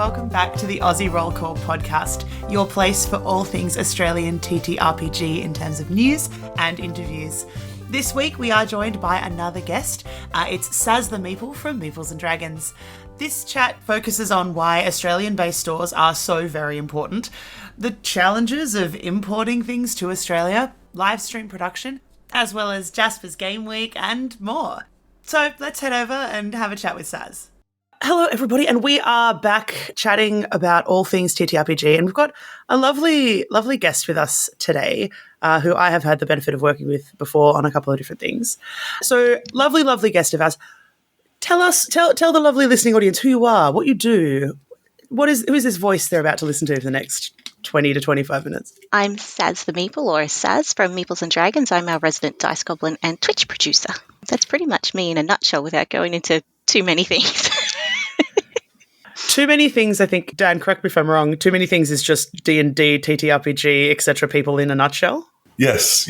welcome back to the Aussie Role Call podcast, your place for all things Australian TTRPG in terms of news and interviews. This week we are joined by another guest. It's Saz the Meeple from Meeples and Dragons. This chat focuses on why Australian-based stores are so very important, the challenges of importing things to Australia, live stream production, as well as Jasper's Game Week and more. So let's head over and have a chat with Saz. Hello, everybody, and we are back chatting about all things TTRPG, and we've got a lovely, lovely guest with us today, who I have had the benefit of working with before on a couple of different things. So, lovely, lovely guest of ours. Tell the lovely listening audience who you are, what you do. Who is this voice they're about to listen to for the next 20 to 25 minutes? I'm Saz the Meeple, or Saz from Meeples and Dragons. I'm our resident Dice Goblin and Twitch producer. That's pretty much me in a nutshell without going into too many things. Too many things, I think, Dan, correct me if I'm wrong, too many things is just D&D, TTRPG, etc. people in a nutshell? Yes,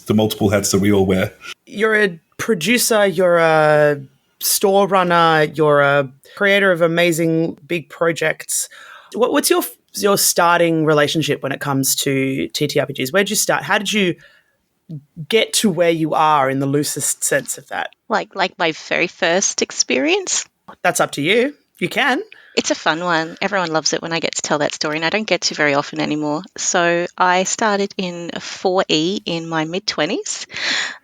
the multiple hats that we all wear. You're a producer, you're a store runner, you're a creator of amazing big projects. What's your starting relationship when it comes to TTRPGs? Where did you start? How did you get to where you are in the loosest sense of that? Like my very first experience? That's up to you. You can. It's a fun one. Everyone loves it when I get to tell that story, and I don't get to very often anymore. So I started in 4E in my mid-20s.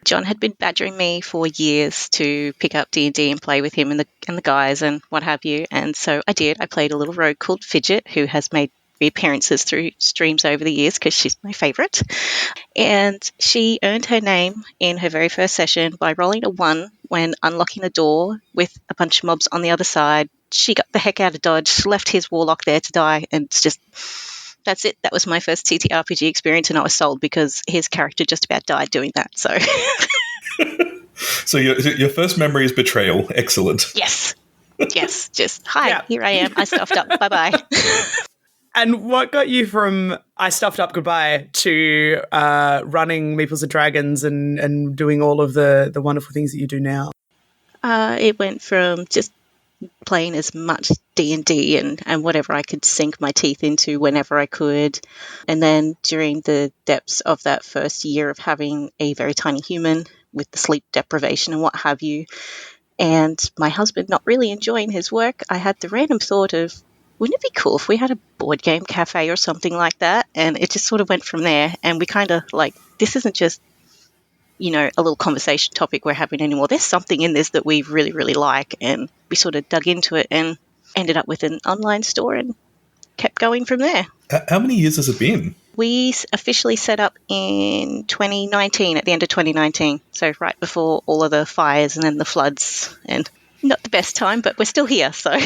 John had been badgering me for years to pick up D&D and play with him and the guys and what have you. And so I did. I played a little rogue called Fidget, who has made reappearances through streams over the years because she's my favourite. And she earned her name in her very first session by rolling a 1 when unlocking a door with a bunch of mobs on the other side. She got the heck out of Dodge, left his warlock there to die, and it's just, that's it. That was my first TTRPG experience, and I was sold because his character just about died doing that. So, So your first memory is betrayal. Excellent. Yes. Just, hi, Here I am. I stuffed up. Bye-bye. And what got you from I stuffed up goodbye to running Meeples and Dragons and doing all of the wonderful things that you do now? It went from just playing as much D&D and whatever I could sink my teeth into whenever I could. And then during the depths of that first year of having a very tiny human with the sleep deprivation and what have you, and my husband not really enjoying his work, I had the random thought of, wouldn't it be cool if we had a board game cafe or something like that? And it just sort of went from there. And we kind of this isn't just, a little conversation topic we're having anymore. There's something in this that we really, really like. And we sort of dug into it and ended up with an online store and kept going from there. How many years has it been? We officially set up in 2019, at the end of 2019. So right before all of the fires and then the floods. And not the best time, but we're still here. So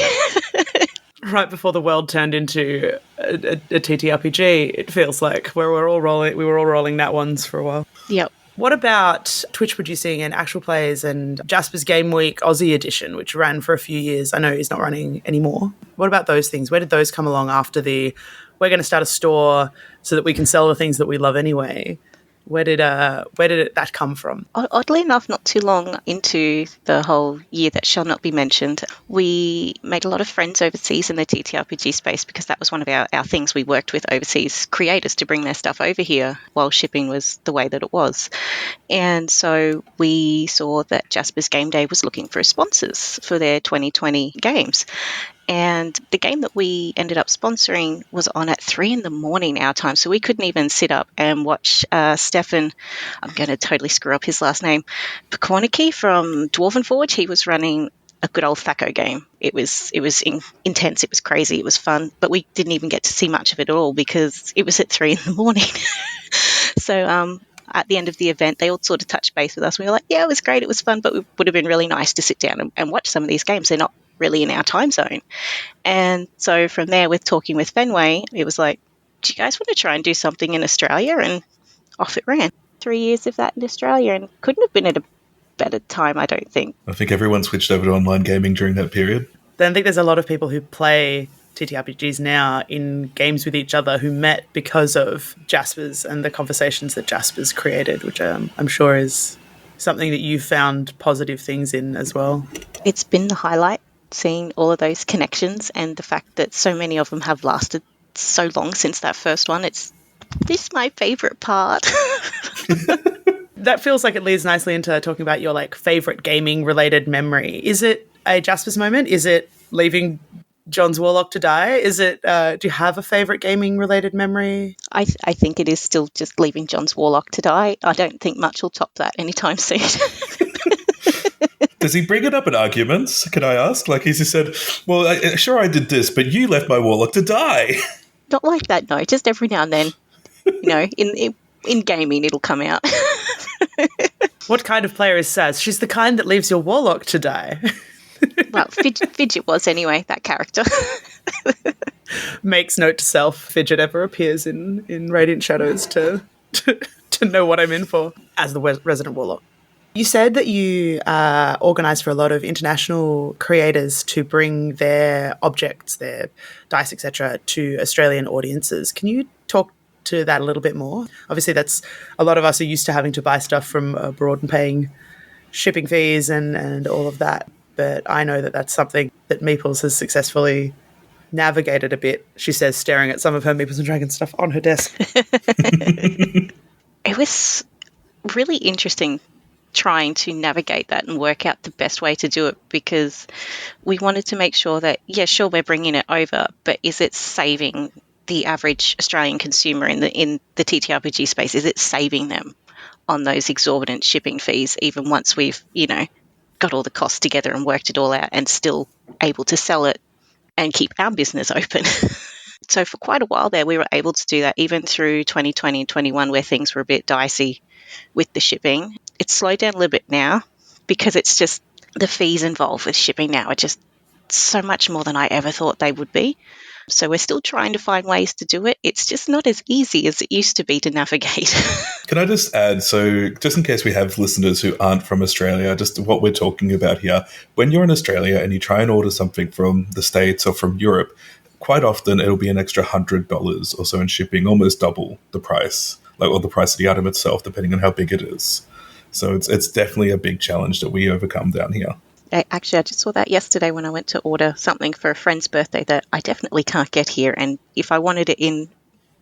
right before the world turned into a TTRPG, it feels like, where we were all rolling nat ones for a while. Yep. What about Twitch producing and actual plays and Jasper's Game Week Aussie edition, which ran for a few years? I know he's not running anymore. What about those things? Where did those come along after we're going to start a store so that we can sell the things that we love anyway? Where did that come from? Oddly enough, not too long into the whole year that shall not be mentioned, we made a lot of friends overseas in the TTRPG space because that was one of our things. We worked with overseas creators to bring their stuff over here while shipping was the way that it was. And so we saw that Jasper's Game Day was looking for sponsors for their 2020 games. And the game that we ended up sponsoring was on at 3 a.m. our time. So we couldn't even sit up and watch Stefan, I'm going to totally screw up his last name, Pekornicki from Dwarven Forge. He was running a good old Thaco game. It was intense. It was crazy. It was fun. But we didn't even get to see much of it at all because it was at 3 a.m. So at the end of the event, they all sort of touched base with us. We were like, yeah, it was great. It was fun. But it would have been really nice to sit down and watch some of these games. They're not really in our time zone. And so from there, with talking with Fenway, it was like, do you guys want to try and do something in Australia? And off it ran. 3 years of that in Australia, and couldn't have been at a better time, I don't think. I think everyone switched over to online gaming during that period. I think there's a lot of people who play TTRPGs now in games with each other who met because of Jasper's and the conversations that Jasper's created, which I'm sure is something that you've found positive things in as well. It's been the highlight seeing all of those connections and the fact that so many of them have lasted so long since that first one. This is my favourite part. That feels like it leads nicely into talking about your favourite gaming related memory. Is it a Jasper's moment? Is it leaving John's Warlock to die? Is it, do you have a favourite gaming related memory? I think it is still just leaving John's Warlock to die. I don't think much will top that anytime soon. Does he bring it up in arguments? Can I ask? He's just said, well, sure I did this, but you left my Warlock to die. Not like that, no. Just every now and then, in gaming it'll come out. What kind of player is Saz? She's the kind that leaves your Warlock to die. Well, Fidget was anyway, that character. Makes note to self, Fidget ever appears in Radiant Shadows to know what I'm in for as the resident Warlock. You said that you organised for a lot of international creators to bring their objects, their dice, etc., to Australian audiences. Can you talk to that a little bit more? Obviously, that's a lot of us are used to having to buy stuff from abroad and paying shipping fees and all of that. But I know that that's something that Meeples has successfully navigated a bit, she says, staring at some of her Meeples and Dragons stuff on her desk. It was really interesting trying to navigate that and work out the best way to do it, because we wanted to make sure that, yeah, sure, we're bringing it over, but is it saving the average Australian consumer in the TTRPG space? Is it saving them on those exorbitant shipping fees, even once we've, got all the costs together and worked it all out and still able to sell it and keep our business open? So for quite a while there, we were able to do that, even through 2020 and 21, where things were a bit dicey with the shipping. It's slowed down a little bit now because it's just the fees involved with shipping now are just so much more than I ever thought they would be. So we're still trying to find ways to do it. It's just not as easy as it used to be to navigate. Can I just add, so just in case we have listeners who aren't from Australia, just what we're talking about here, when you're in Australia and you try and order something from the States or from Europe, quite often it'll be an extra $100 or so in shipping, almost double the price, or the price of the item itself, depending on how big it is. So it's definitely a big challenge that we overcome down here. Actually, I just saw that yesterday when I went to order something for a friend's birthday that I definitely can't get here. And if I wanted it in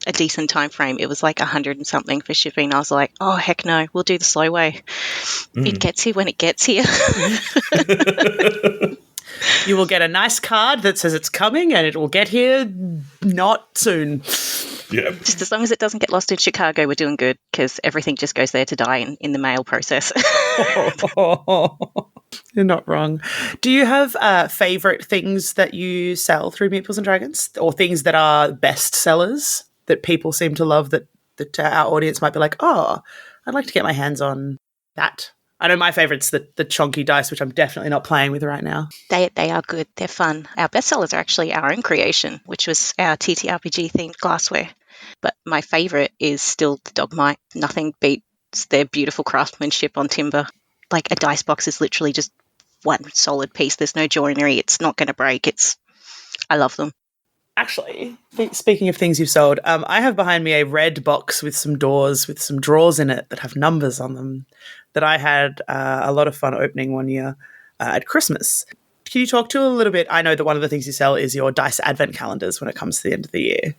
a decent time frame, it was like 100 and something for shipping. I was like, oh, heck no, we'll do the slow way. It gets here when it gets here. You will get a nice card that says it's coming and it will get here not soon. Yeah. Just as long as it doesn't get lost in Chicago, we're doing good, because everything just goes there to die in the mail process. You're not wrong. Do you have favourite things that you sell through Meeples and Dragons, or things that are best sellers that people seem to love that our audience might be like, oh, I'd like to get my hands on that? I know my favourite's the chonky dice, which I'm definitely not playing with right now. They are good. They're fun. Our best sellers are actually our own creation, which was our TTRPG themed glassware. But my favourite is still the Dogmite. Nothing beats their beautiful craftsmanship on timber. Like, a dice box is literally just one solid piece. There's no joinery. It's not going to break. I love them. Actually, speaking of things you've sold, I have behind me a red box with some doors with some drawers in it that have numbers on them that I had a lot of fun opening one year at Christmas. Can you talk to a little bit? I know that one of the things you sell is your dice advent calendars when it comes to the end of the year.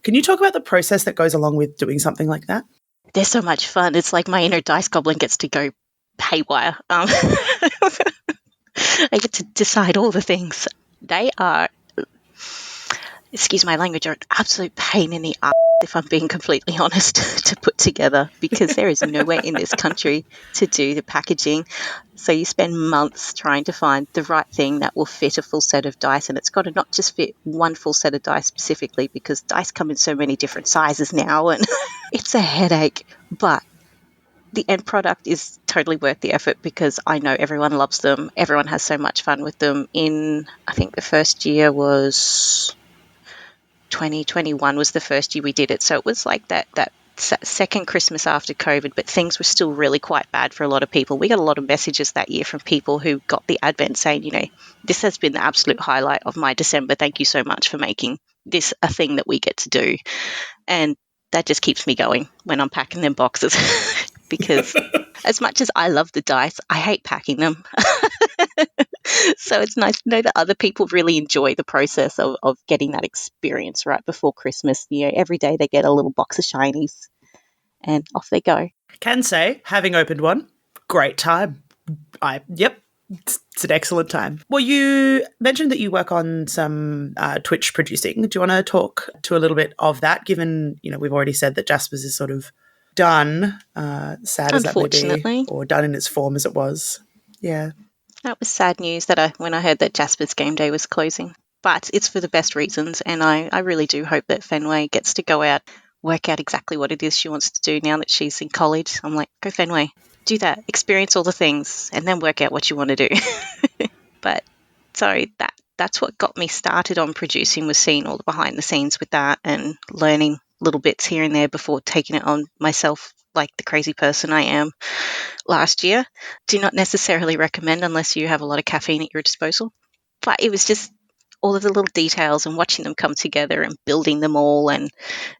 Can you talk about the process that goes along with doing something like that? They're so much fun. It's like my inner dice goblin gets to go haywire. I get to decide all the things. They are, excuse my language, are an absolute pain in the ass, if I'm being completely honest, to put together, because there is nowhere in this country to do the packaging. So you spend months trying to find the right thing that will fit a full set of dice, and it's got to not just fit one full set of dice specifically, because dice come in so many different sizes now, and it's a headache. But the end product is totally worth the effort, because I know everyone loves them. Everyone has so much fun with them. I think the first year was 2021 was the first year we did it. So it was like that second Christmas after COVID, but things were still really quite bad for a lot of people. We got a lot of messages that year from people who got the Advent saying, this has been the absolute highlight of my December. Thank you so much for making this a thing that we get to do. And that just keeps me going when I'm packing them boxes, because as much as I love the dice, I hate packing them. So it's nice to know that other people really enjoy the process of getting that experience right before Christmas. Every day they get a little box of shinies and off they go. Can say, having opened one, great time. Yep, it's an excellent time. Well, you mentioned that you work on some Twitch producing. Do you want to talk to a little bit of that, given, we've already said that Jasper's is sort of done, sad as that may be, or done in its form as it was. Yeah. That was sad news when I heard that Jasper's game day was closing. But it's for the best reasons, and I really do hope that Fenway gets to go out, work out exactly what it is she wants to do now that she's in college. I'm like, go Fenway, do that, experience all the things, and then work out what you want to do. But so that's what got me started on producing, was seeing all the behind the scenes with that and learning little bits here and there before taking it on myself like the crazy person I am last year. Do not necessarily recommend unless you have a lot of caffeine at your disposal. But it was just all of the little details and watching them come together and building them all, and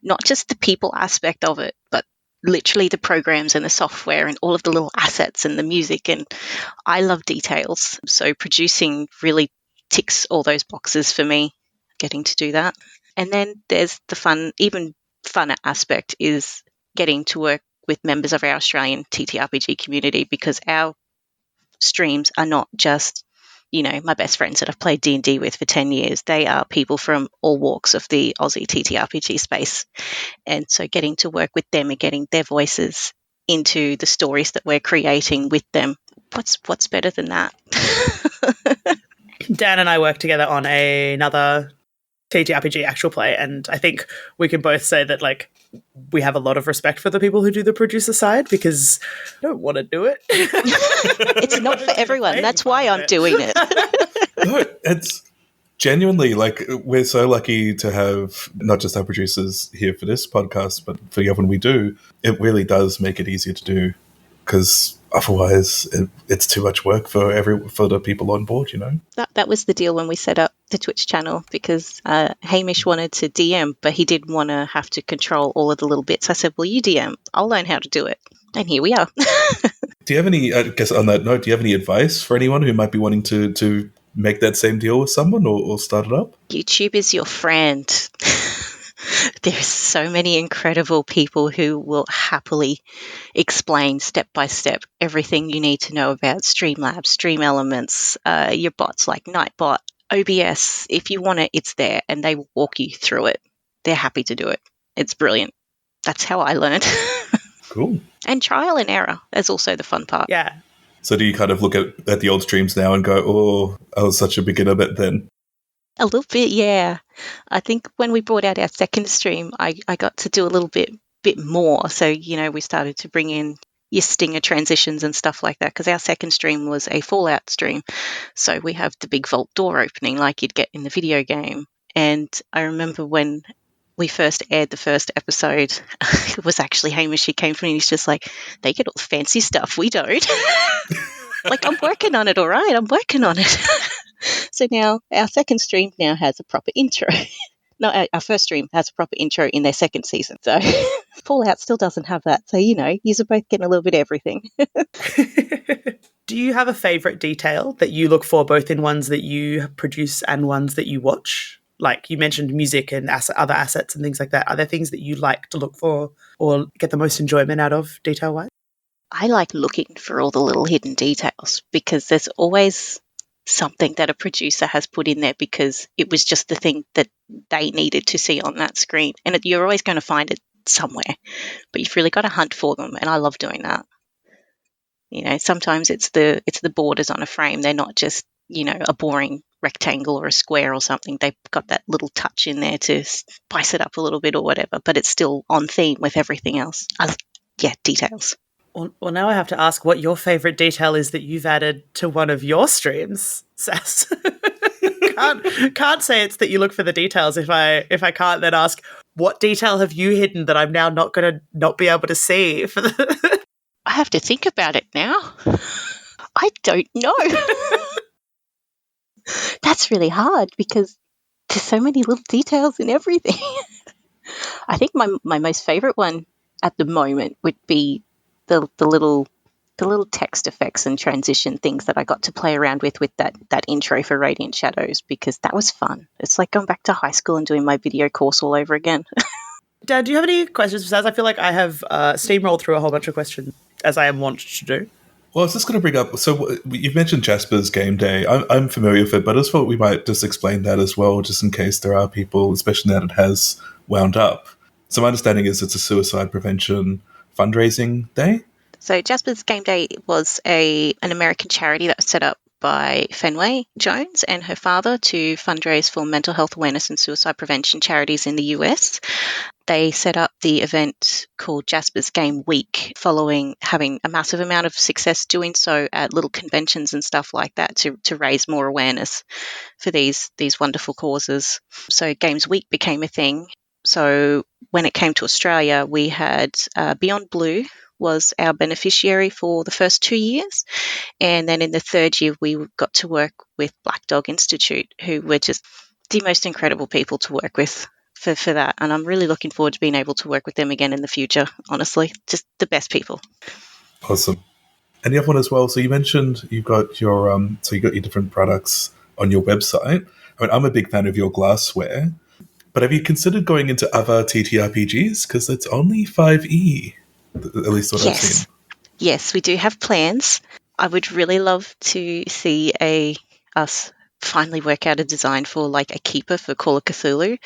not just the people aspect of it, but literally the programs and the software and all of the little assets and the music. And I love details. So producing really ticks all those boxes for me, getting to do that. And then there's the fun, even funner aspect is getting to work with members of our Australian TTRPG community, because our streams are not just, my best friends that I've played D&D with for 10 years. They are people from all walks of the Aussie TTRPG space. And so getting to work with them and getting their voices into the stories that we're creating with them, what's better than that? Dan and I work together on another TTRPG actual play, and I think we can both say that we have a lot of respect for the people who do the producer side, because I don't want to do it. It's not for everyone. That's why I'm doing it. No, it's genuinely we're so lucky to have not just our producers here for this podcast, but for the other one we do. It really does make it easier to do, because otherwise it's too much work for the people on board. That was the deal when we set up the Twitch channel, because Hamish wanted to DM, but he didn't want to have to control all of the little bits. I said, well, you DM, I'll learn how to do it. And here we are. Do you have any, I guess on that note, do you have any advice for anyone who might be wanting to make that same deal with someone or start it up? YouTube is your friend. There's so many incredible people who will happily explain step by step everything you need to know about Streamlabs, Stream Elements, your bots like Nightbot, OBS. If you want it, it's there, and they will walk you through it. They're happy to do it. It's brilliant. That's how I learned. Cool. And trial and error is also the fun part. Yeah. So do you kind of look at the old streams now and go, oh, I was such a beginner back then? A little bit, yeah. I think when we brought out our second stream, I got to do a little bit more. So, we started to bring in your stinger transitions and stuff like that, because our second stream was a Fallout stream. So we have the big vault door opening like you'd get in the video game. And I remember when we first aired the first episode, it was actually Hamish who came from me, and he's just like, they get all the fancy stuff, we don't. I'm working on it, all right, I'm working on it. So now our second stream now has a proper intro. No, our first stream has a proper intro in their second season. So Fallout still doesn't have that. So, you're both getting a little bit of everything. Do you have a favourite detail that you look for, both in ones that you produce and ones that you watch? Like you mentioned music and other assets and things like that. Are there things that you like to look for or get the most enjoyment out of detail-wise? I like looking for all the little hidden details, because there's always something that a producer has put in there because it was just the thing that they needed to see on that screen. And you're always going to find it somewhere, but you've really got to hunt for them. And I love doing that. Sometimes it's the borders on a frame. They're not just, a boring rectangle or a square or something. They've got that little touch in there to spice it up a little bit or whatever, but it's still on theme with everything else. Details. Well, now I have to ask what your favourite detail is that you've added to one of your streams, Saz. Can't say it's that you look for the details. If I can't then ask, what detail have you hidden that I'm now not going to not be able to see? I have to think about it now. I don't know. That's really hard because there's so many little details in everything. I think my most favourite one at the moment would be the the little text effects and transition things that I got to play around with that intro for Radiant Shadows, because that was fun. It's like going back to high school and doing my video course all over again. Dad, do you have any questions for Saz? I feel like I have steamrolled through a whole bunch of questions, as I am wont to do. Well, I was just going to bring up, so you've mentioned Jasper's game day. I'm familiar with it, but I just thought we might just explain that as well, just in case there are people, especially now that it has wound up. So my understanding is it's a suicide prevention fundraising day? So Jasper's Game Day was an American charity that was set up by Fenway Jones and her father to fundraise for mental health awareness and suicide prevention charities in the US. They set up the event called Jasper's Game Week, following having a massive amount of success doing so at little conventions and stuff like that to raise more awareness for these wonderful causes. So Games Week became a thing. So when it came to Australia, we had Beyond Blue was our beneficiary for the first 2 years. And then in the third year, we got to work with Black Dog Institute, who were just the most incredible people to work with for that. And I'm really looking forward to being able to work with them again in the future, honestly. Just the best people. Awesome. And the other one as well, so you mentioned you've got your different products on your website. I mean, I'm a big fan of your glassware, but have you considered going into other TTRPGs? Because it's only 5e. At least what I've seen. Yes, we do have plans. I would really love to see us finally work out a design for like a keeper for Call of Cthulhu.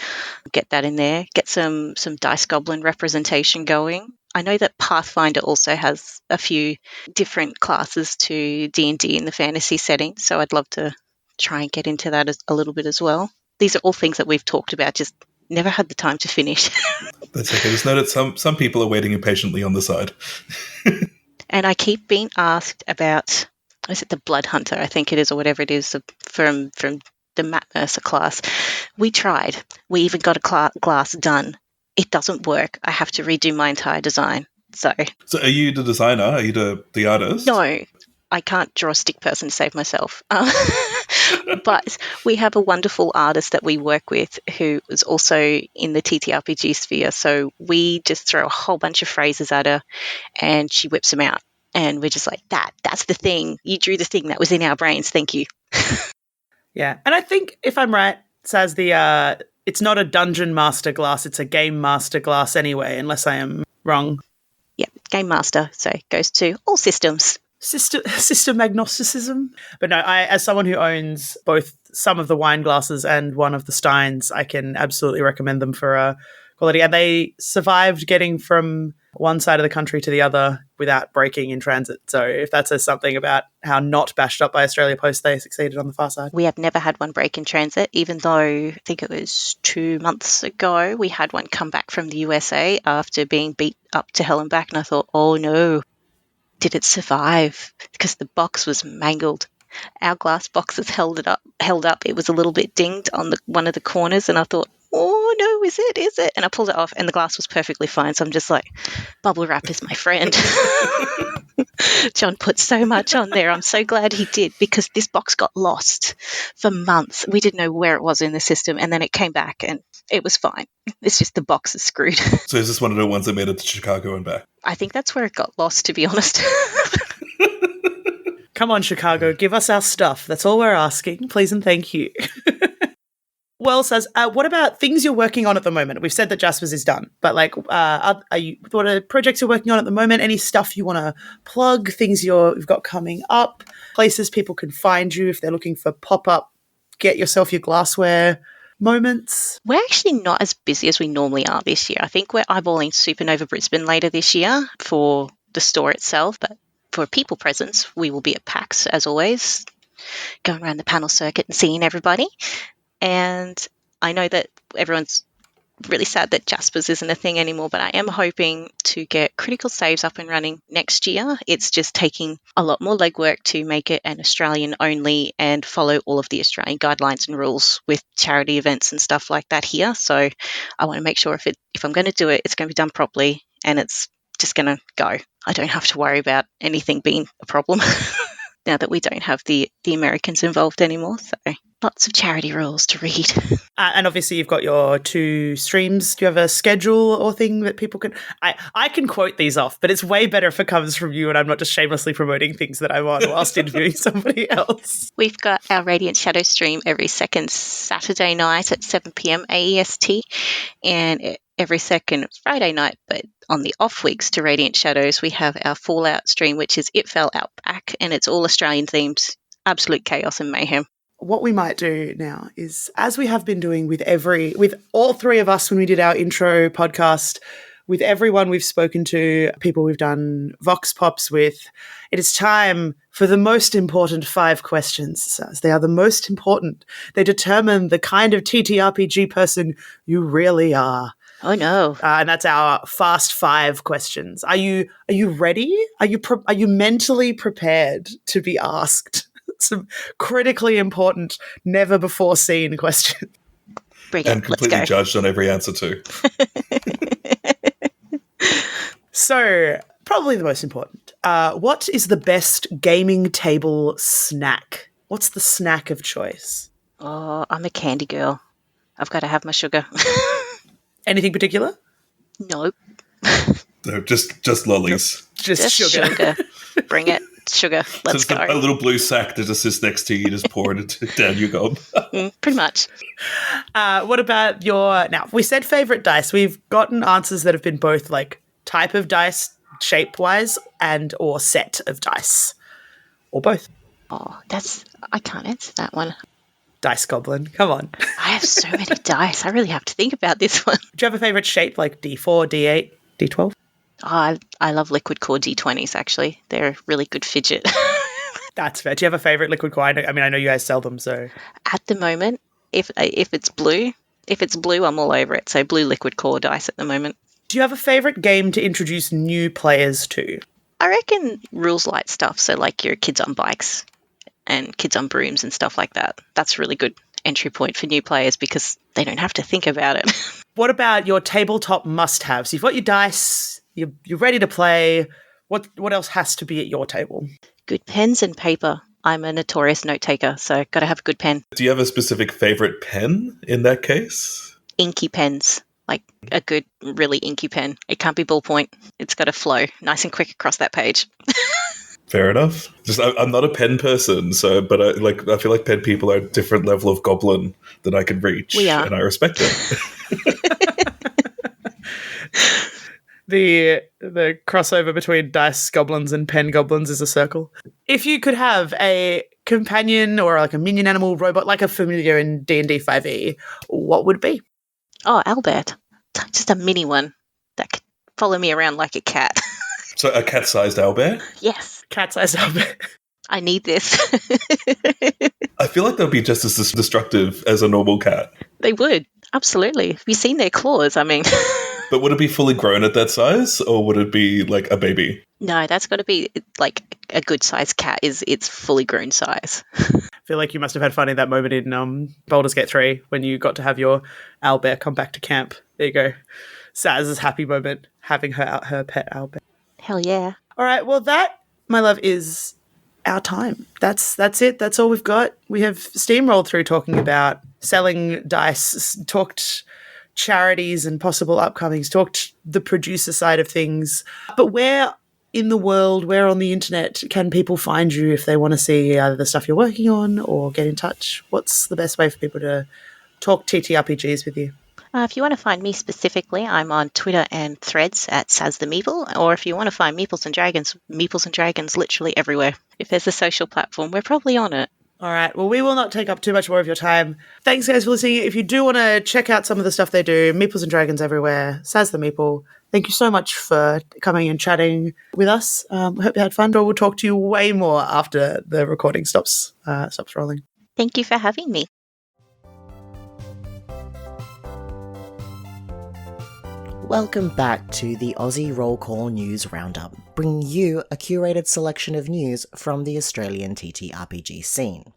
Get that in there. Get some Dice Goblin representation going. I know that Pathfinder also has a few different classes to D&D in the fantasy setting, so I'd love to try and get into that a little bit as well. These are all things that we've talked about, just never had the time to finish. That's okay. Just know that some people are waiting impatiently on the side. And I keep being asked about, is it the Blood Hunter, I think it is, or whatever it is, from the Matt Mercer class. We tried. We even got a glass done. It doesn't work. I have to redo my entire design. So are you the designer? Are you the artist? No. I can't draw a stick person to save myself. But we have a wonderful artist that we work with who is also in the TTRPG sphere. So we just throw a whole bunch of phrases at her and she whips them out. And we're just like, that's the thing. You drew the thing that was in our brains. Thank you. Yeah. And I think, if I'm right, Saz, it's not a dungeon master glass, it's a game master glass anyway, unless I am wrong. Yeah, game master. So it goes to all systems. System agnosticism. But no, as someone who owns both some of the wine glasses and one of the steins, I can absolutely recommend them for quality. And they survived getting from one side of the country to the other without breaking in transit. So if that says something about how not bashed up by Australia Post they succeeded on the far side. We have never had one break in transit, even though I think it was 2 months ago we had one come back from the USA after being beat up to hell and back. And I thought, oh no. Did it survive? Because the box was mangled. Our glass boxes held up. It was a little bit dinged on one of the corners, and I thought, oh no, is it? And I pulled it off, and the glass was perfectly fine. So I'm just like, bubble wrap is my friend. John put so much on there. I'm so glad he did, because this box got lost for months. We didn't know where it was in the system, and then it came back, and it was fine. It's just the box is screwed. So is this one of the ones that made it to Chicago and back? I think that's where it got lost, to be honest. Come on, Chicago, give us our stuff. That's all we're asking. Please and thank you. Well, Saz, what about things you're working on at the moment? We've said that Jasper's is done, but what are projects you're working on at the moment? Any stuff you want to plug? Things you've got coming up? Places people can find you if they're looking for pop-up, get yourself your glassware moments? We're actually not as busy as we normally are this year. I think we're eyeballing Supernova Brisbane later this year for the store itself, but for a people presence, we will be at PAX as always, going around the panel circuit and seeing everybody. And I know that everyone's really sad that Jasper's isn't a thing anymore, but I am hoping to get Critical Saves up and running next year. It's just taking a lot more legwork to make it an Australian only and follow all of the Australian guidelines and rules with charity events and stuff like that here. So I want to make sure if I'm going to do it, it's going to be done properly and it's just going to go. I don't have to worry about anything being a problem. now that we don't have the Americans involved anymore. So lots of charity rules to read. And obviously you've got your 2 streams. Do you have a schedule or thing that people can... I can quote these off, but it's way better if it comes from you and I'm not just shamelessly promoting things that I'm on whilst interviewing somebody else. We've got our Radiant Shadow stream every second Saturday night at 7 p.m. AEST and every second Friday night, but on the off weeks to Radiant Shadows, we have our Fallout stream, which is It Fell Outback, and it's all Australian themed, absolute chaos and mayhem. What we might do now is, as we have been doing with all 3 of us when we did our intro podcast, with everyone we've spoken to, people we've done Vox Pops with, it is time for the most important 5 questions, Saz. They are the most important. They determine the kind of TTRPG person you really are. Oh no! And that's our fast 5 questions. Are you ready? Are you mentally prepared to be asked some critically important, never before seen questions? Bring it. And completely judged on every answer too. So, probably the most important. What is the best gaming table snack? What's the snack of choice? Oh, I'm a candy girl. I've got to have my sugar. Anything particular? Nope. No, just lollies. Just sugar. Bring it. Sugar. Let's go. A little blue sack that just sits next to you. You just pour it down you go. Pretty much. What about now, we said favourite dice. We've gotten answers that have been both like type of dice, shape-wise, and or set of dice. Or both. Oh, I can't answer that one. Dice Goblin. Come on. I have so many dice. I really have to think about this one. Do you have a favourite shape, like D4, D8, D12? Oh, I love liquid core D20s, actually. They're a really good fidget. That's fair. Do you have a favourite liquid core? I know you guys sell them, so... At the moment, if it's blue, I'm all over it. So blue liquid core dice at the moment. Do you have a favourite game to introduce new players to? I reckon rules light stuff. So like your Kids on Bikes and Kids on Brooms and stuff like that. That's a really good entry point for new players because they don't have to think about it. What about your tabletop must-haves? You've got your dice, you're ready to play. What else has to be at your table? Good pens and paper. I'm a notorious note taker, so got to have a good pen. Do you have a specific favourite pen in that case? Inky pens, like a good, really inky pen. It can't be ballpoint. It's got to flow nice and quick across that page. Fair enough. I'm not a pen person, but I feel like pen people are a different level of goblin than I can reach. We are. And I respect it. The crossover between dice goblins and pen goblins is a circle. If you could have a companion or like a minion animal robot, like a familiar in D&D 5e, what would it be? Oh, Albert. Just a mini one that could follow me around like a cat. So a cat-sized owlbear? Yes. Cat-sized Albert. I need this. I feel like they'll be just as destructive as a normal cat. They would. Absolutely. Have you seen their claws? I mean... But would it be fully grown at that size, or would it be like a baby? No, that's got to be like a good sized cat. It's fully grown size. I feel like you must have had fun in that moment in Baldur's Gate 3 when you got to have your owlbear come back to camp. There you go. Saz's happy moment having her pet owlbear. Hell yeah. All right, well that, my love, is our time. That's it. That's all we've got. We have steamrolled through talking about selling dice, talked charities and possible upcomings, talked the producer side of things. But where in the world, where on the internet can people find you if they want to see either the stuff you're working on or get in touch? What's the best way for people to talk TTRPGs with you? If you want to find me specifically, I'm on Twitter and Threads at Saz the Meeple, or if you want to find Meeples and Dragons literally everywhere. If there's a social platform, we're probably on it. All right. Well, we will not take up too much more of your time. Thanks, guys, for listening. If you do want to check out some of the stuff they do, Meeples and Dragons everywhere, Saz the Meeple, thank you so much for coming and chatting with us. I hope you had fun. We'll talk to you way more after the recording stops rolling. Thank you for having me. Welcome back to the Aussie Roll Call News Roundup, bringing you a curated selection of news from the Australian TTRPG scene.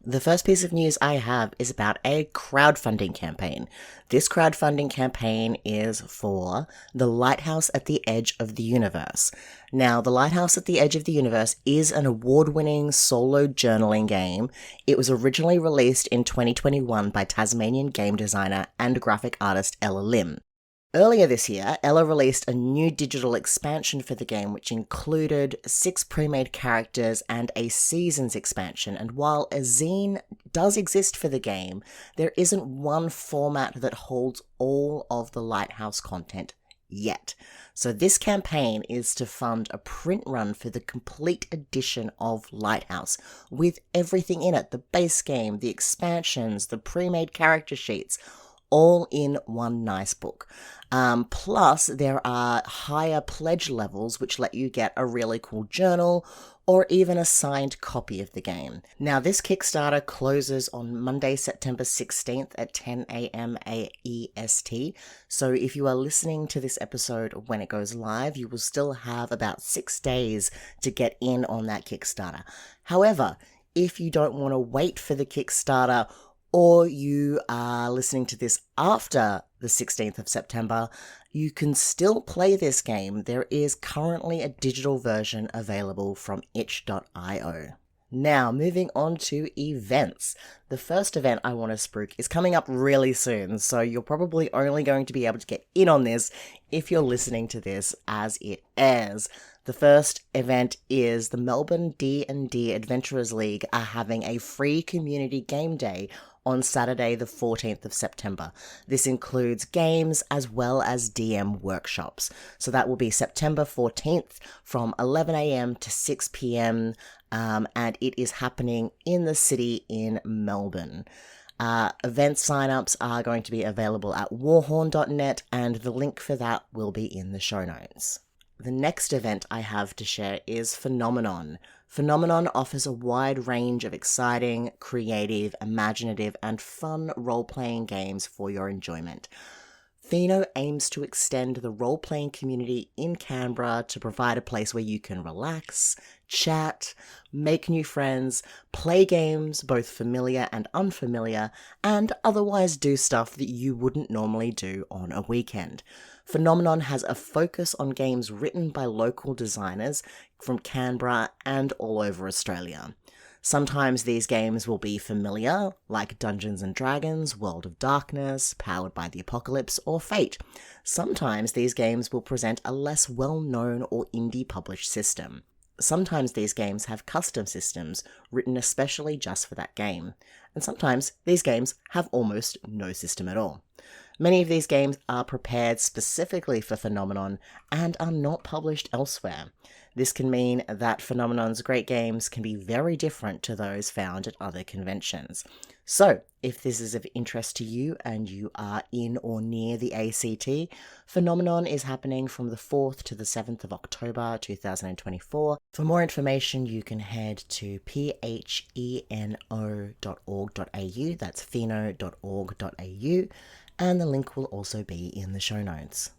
The first piece of news I have is about a crowdfunding campaign. This crowdfunding campaign is for The Lighthouse at the Edge of the Universe. Now, The Lighthouse at the Edge of the Universe is an award-winning solo journaling game. It was originally released in 2021 by Tasmanian game designer and graphic artist Ella Lim. Earlier this year, Ella released a new digital expansion for the game which included 6 pre-made characters and a seasons expansion, and while a zine does exist for the game, there isn't one format that holds all of the Lighthouse content yet. So this campaign is to fund a print run for the complete edition of Lighthouse, with everything in it, the base game, the expansions, the pre-made character sheets, all in one nice book. Plus, there are higher pledge levels which let you get a really cool journal or even a signed copy of the game. Now, this Kickstarter closes on Monday, September 16th at 10 a.m. EST. So if you are listening to this episode when it goes live, you will still have about 6 days to get in on that Kickstarter. However, if you don't want to wait for the Kickstarter, or you are listening to this after the 16th of September, you can still play this game. There is currently a digital version available from itch.io. Now, moving on to events. The first event I want to spruik is coming up really soon, so you're probably only going to be able to get in on this if you're listening to this as it airs. The first event is the Melbourne D&D Adventurers League are having a free community game day on Saturday the 14th of September. This includes games as well as DM workshops. So that will be September 14th from 11 a.m. to 6 p.m. And it is happening in the city in Melbourne. Event signups are going to be available at warhorn.net, and the link for that will be in the show notes. The next event I have to share is Phenomenon. Phenomenon offers a wide range of exciting, creative, imaginative, and fun role-playing games for your enjoyment. Pheno aims to extend the role-playing community in Canberra to provide a place where you can relax, chat, make new friends, play games, both familiar and unfamiliar, and otherwise do stuff that you wouldn't normally do on a weekend. Phenomenon has a focus on games written by local designers from Canberra and all over Australia. Sometimes these games will be familiar, like Dungeons & Dragons, World of Darkness, Powered by the Apocalypse, or Fate. Sometimes these games will present a less well-known or indie published system. Sometimes these games have custom systems written especially just for that game. And sometimes these games have almost no system at all. Many of these games are prepared specifically for Phenomenon and are not published elsewhere. This can mean that Phenomenon's great games can be very different to those found at other conventions. So, if this is of interest to you and you are in or near the ACT, Phenomenon is happening from the 4th to the 7th of October 2024. For more information, you can head to pheno.org.au, that's pheno.org.au, and the link will also be in the show notes.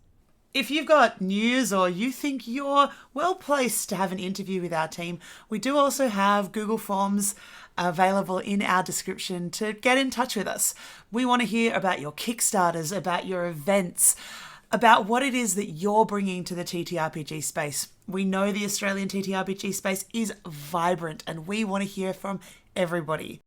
If you've got news or you think you're well placed to have an interview with our team, we do also have Google Forms available in our description to get in touch with us. We want to hear about your Kickstarters, about your events, about what it is that you're bringing to the TTRPG space. We know the Australian TTRPG space is vibrant and we want to hear from everybody.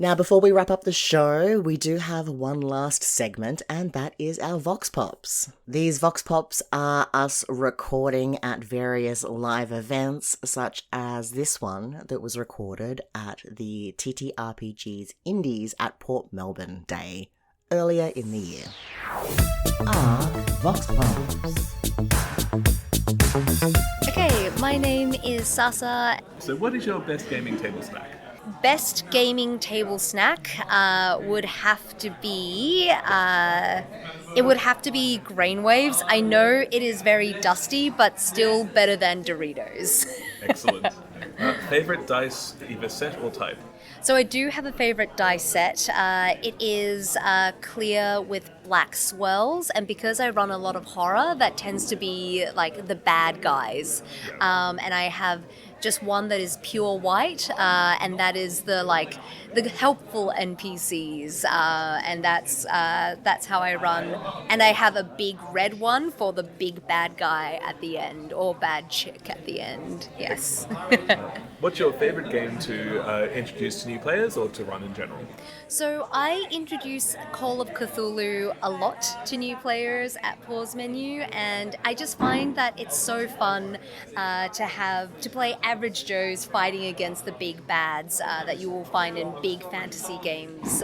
Now, before we wrap up the show, we do have one last segment, and that is our Vox Pops. These Vox Pops are us recording at various live events, such as this one that was recorded at the TTRPG's Indies at Port Melbourne Day earlier in the year. Vox Pops. Okay, my name is Sasa. So what is your best gaming table snack? Best gaming table snack would have to be Grain Waves. I know it is very dusty, but still better than Doritos. Excellent. Favorite dice, either set or type? So I do have a favorite dice set. It is clear with black swirls, and because I run a lot of horror, that tends to be like the bad guys. And I have just one that is pure white, and that is the helpful NPCs, and that's how I run. And I have a big red one for the big bad guy at the end, or bad chick at the end. Yes. What's your favorite game to introduce to new players or to run in general? So I introduce Call of Cthulhu a lot to new players at Pause Menu, and I just find that it's so fun to play average Joes fighting against the big bads that you will find in big fantasy games.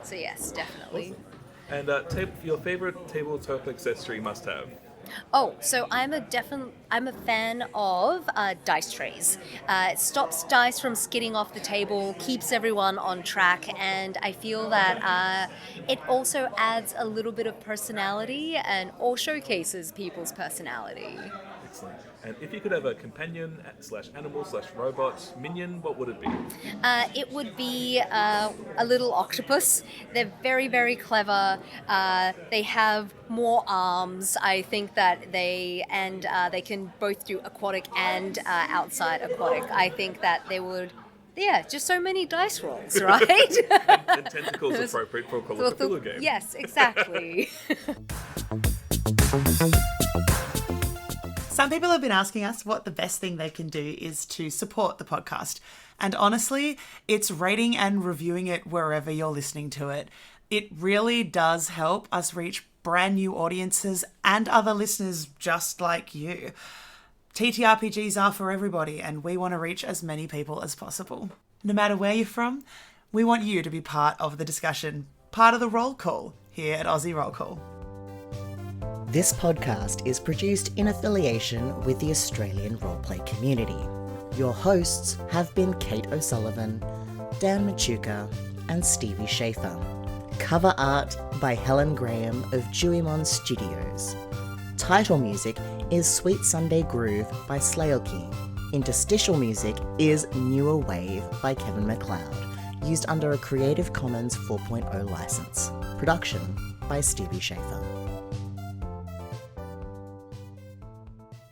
So yes, definitely. And your favorite tabletop accessory must-have? Oh, so I'm a fan of dice trays. It stops dice from skidding off the table, keeps everyone on track, and I feel that it also adds a little bit of personality or showcases people's personality. Excellent. And if you could have a companion / animal / robot minion, what would it be? It would be a little octopus. They're very, very clever. They have more arms. I think that they can both do aquatic and outside aquatic. I think that they would. Yeah, just so many dice rolls, right? and tentacles appropriate for a Call of Cthulhu game. Yes, exactly. Some people have been asking us what the best thing they can do is to support the podcast. And honestly, it's rating and reviewing it wherever you're listening to it. It really does help us reach brand new audiences and other listeners just like you. TTRPGs are for everybody, and we want to reach as many people as possible. No matter where you're from, we want you to be part of the discussion, part of the roll call here at Aussie Role Call. This podcast is produced in affiliation with the Australian roleplay community. Your hosts have been Kate O'Sullivan, Dan Machuca, and Stevie Schaefer. Cover art by Helen Graham of Dewimon Studios. Title music is Sweet Sunday Groove by Slayoki. Interstitial music is Newer Wave by Kevin MacLeod, used under a Creative Commons 4.0 license. Production by Stevie Schaefer.